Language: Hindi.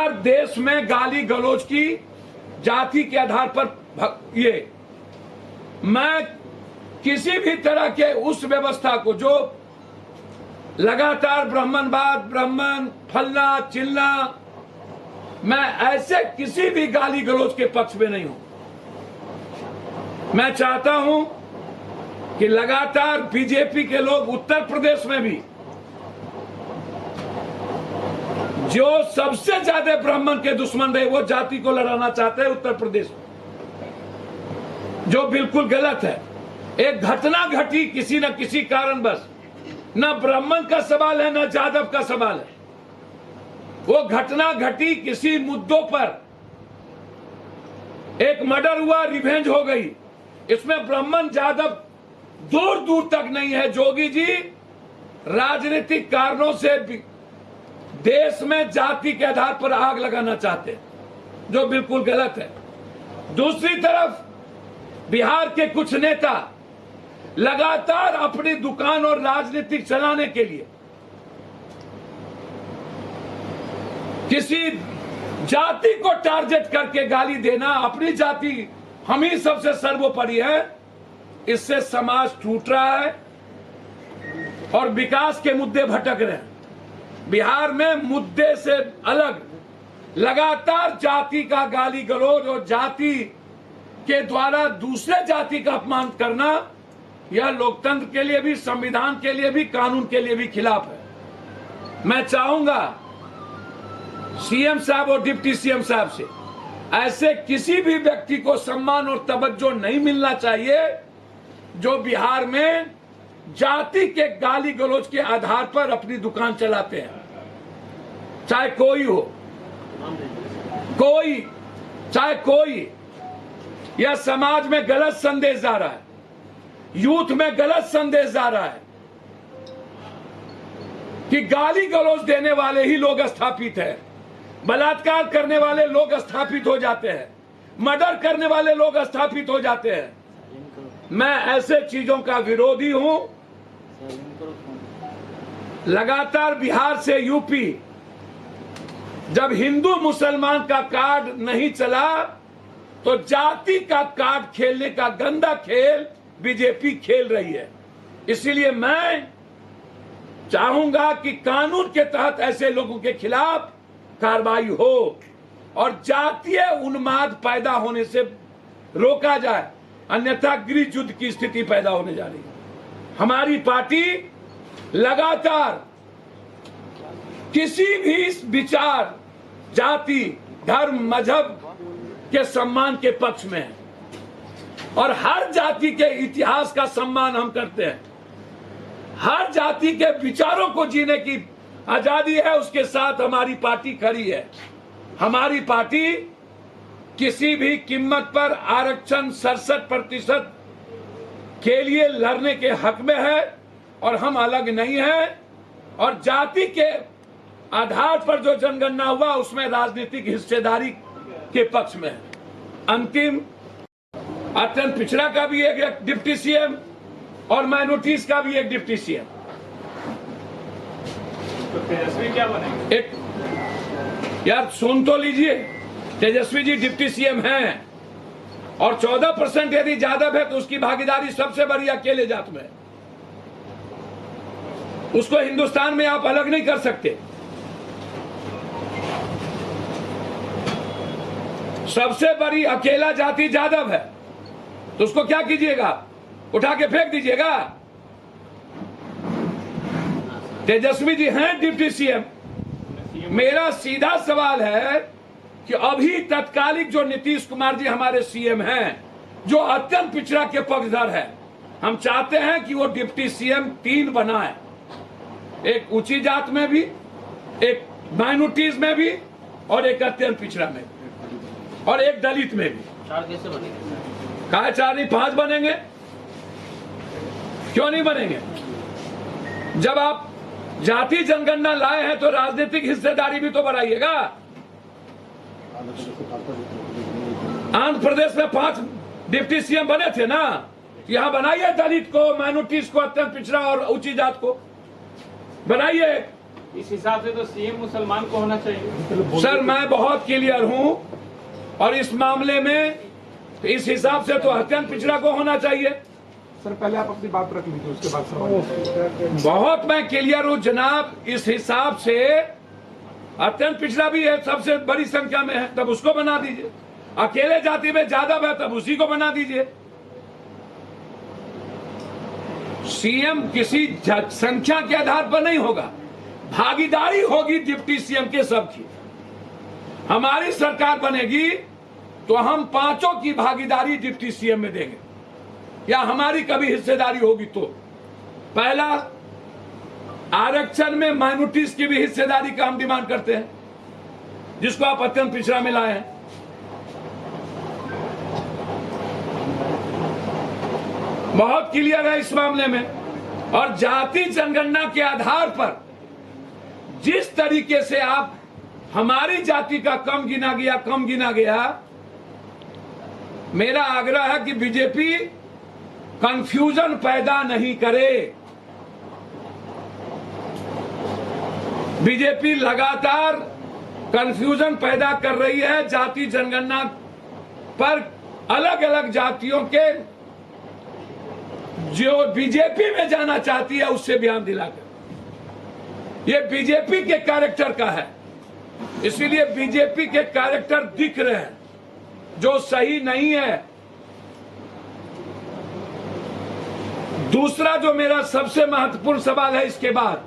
लगातार देश में गाली गलौज की जाति के आधार पर मैं किसी भी तरह के उस व्यवस्था को जो लगातार ब्राह्मणवाद, ब्राह्मण फलना चिल्ला, मैं ऐसे किसी भी गाली गलौज के पक्ष में नहीं हूं। मैं चाहता हूं कि लगातार बीजेपी के लोग उत्तर प्रदेश में भी जो सबसे ज्यादा ब्राह्मण के दुश्मन रहे वो जाति को लड़ाना चाहते हैं उत्तर प्रदेश में, जो बिल्कुल गलत है। एक घटना घटी किसी न किसी कारणवश, न ब्राह्मण का सवाल है न जादव का सवाल है, वो घटना घटी किसी मुद्दों पर, एक मर्डर हुआ, रिवेंज हो गई। इसमें ब्राह्मण जादव दूर दूर तक नहीं है। जोगी जी राजनीतिक कारणों से देश में जाति के आधार पर आग लगाना चाहते हैं, जो बिल्कुल गलत है। दूसरी तरफ बिहार के कुछ नेता लगातार अपनी दुकान और राजनीतिक चलाने के लिए किसी जाति को टारगेट करके गाली देना, अपनी जाति हम ही सबसे सर्वोपरि है, इससे समाज टूट रहा है और विकास के मुद्दे भटक रहे हैं। बिहार में मुद्दे से अलग लगातार जाति का गाली गलौज और जाति के द्वारा दूसरे जाति का अपमान करना, यह लोकतंत्र के लिए भी, संविधान के लिए भी, कानून के लिए भी खिलाफ है। मैं चाहूंगा सीएम साहब और डिप्टी सीएम साहब से ऐसे किसी भी व्यक्ति को सम्मान और तवज्जो नहीं मिलना चाहिए जो बिहार में जाति के गाली गलौज के आधार पर अपनी दुकान चलाते हैं। चाहे कोई हो, चाहे कोई, यह समाज में गलत संदेश जा रहा है, यूथ में गलत संदेश जा रहा है कि गाली गलौज देने वाले ही लोग स्थापित हैं, बलात्कार करने वाले लोग स्थापित हो जाते हैं, मर्डर करने वाले लोग स्थापित हो जाते हैं। मैं ऐसे चीजों का विरोधी हूं। लगातार बिहार से यूपी जब हिंदू मुसलमान का कार्ड नहीं चला तो जाति का कार्ड खेलने का गंदा खेल बीजेपी खेल रही है। इसीलिए मैं चाहूंगा कि कानून के तहत ऐसे लोगों के खिलाफ कार्रवाई हो और जातीय उन्माद पैदा होने से रोका जाए, अन्यथा गृह युद्ध की स्थिति पैदा होने जा रही है। हमारी पार्टी लगातार किसी भी विचार, जाति, धर्म, मजहब के सम्मान के पक्ष में है और हर जाति के इतिहास का सम्मान हम करते हैं। हर जाति के विचारों को जीने की आजादी है, उसके साथ हमारी पार्टी खड़ी है। हमारी पार्टी किसी भी कीमत पर आरक्षण 67% के लिए लड़ने के हक में है और हम अलग नहीं हैं। और जाति के आधार पर जो जनगणना हुआ उसमें राजनीतिक हिस्सेदारी के पक्ष में है। अंतिम अत्यंत पिछड़ा का भी एक डिप्टी सीएम और माइनॉरिटीज का भी एक डिप्टी सीएम। तो तेजस्वी क्या बनेंगे? एक यार सुन तो लीजिए, तेजस्वी जी डिप्टी सीएम हैं और 14% यदि यादव है तो उसकी भागीदारी सबसे बड़ी अकेले जात में है। उसको हिंदुस्तान में आप अलग नहीं कर सकते। सबसे बड़ी अकेला जाति यादव है तो उसको क्या कीजिएगा, उठा के फेंक दीजिएगा। तेजस्वी जी हैं डिप्टी सीएम। मेरा सीधा सवाल है कि अभी तत्कालिक जो नीतीश कुमार जी हमारे सीएम हैं, जो अत्यंत पिछड़ा के पक्षधर है, हम चाहते हैं कि वो डिप्टी सीएम 3 बनाए, एक ऊंची जात में भी, एक माइनॉरिटीज में भी और एक अत्यंत पिछड़ा में भी और एक दलित में भी। 4 कैसे बनेंगे? कहा 4 नहीं 5 बनेंगे। क्यों नहीं बनेंगे? जब आप जाति जनगणना लाए हैं तो राजनीतिक हिस्सेदारी भी तो बढ़ाइएगा। आंध्र प्रदेश में 5 डिप्टी सीएम बने थे ना, यहां बनाइए दलित को, माइनॉरिटीज को, अत्यंत पिछड़ा और ऊंची जात को बनाइए। इस हिसाब से तो सीएम मुसलमान को होना चाहिए। सर मैं बहुत क्लियर हूं और इस मामले में इस हिसाब से तो अत्यंत पिछड़ा को होना चाहिए। सर पहले आप अपनी बात रख लीजिए, उसके बाद सवाल। बहुत मैं क्लियर हूं जनाब, इस हिसाब से अत्यंत पिछड़ा भी है, सबसे बड़ी संख्या में है, तब उसको बना दीजिए। अकेले जाति में ज्यादा है तब उसी को बना दीजिए। सीएम किसी संख्या के आधार पर नहीं होगा, भागीदारी होगी डिप्टी सीएम के सबकी। हमारी सरकार बनेगी तो हम पांचों की भागीदारी डिप्टी सीएम में देंगे, या हमारी कभी हिस्सेदारी होगी तो। पहला, आरक्षण में माइनॉरिटीज की भी हिस्सेदारी का हम डिमांड करते हैं, जिसको आप अत्यंत पिछड़ा में लाए हैं। बहुत क्लियर है इस मामले में। और जाति जनगणना के आधार पर जिस तरीके से आप हमारी जाति का कम गिना गया, मेरा आग्रह है कि बीजेपी कंफ्यूजन पैदा नहीं करे। बीजेपी लगातार कंफ्यूजन पैदा कर रही है। जाति जनगणना पर अलग अलग जातियों के जो बीजेपी में जाना चाहती है उससे बयान दिलाकर, ये बीजेपी के कैरेक्टर का है, इसीलिए बीजेपी के कैरेक्टर दिख रहे हैं जो सही नहीं है। दूसरा जो मेरा सबसे महत्वपूर्ण सवाल है इसके बाद,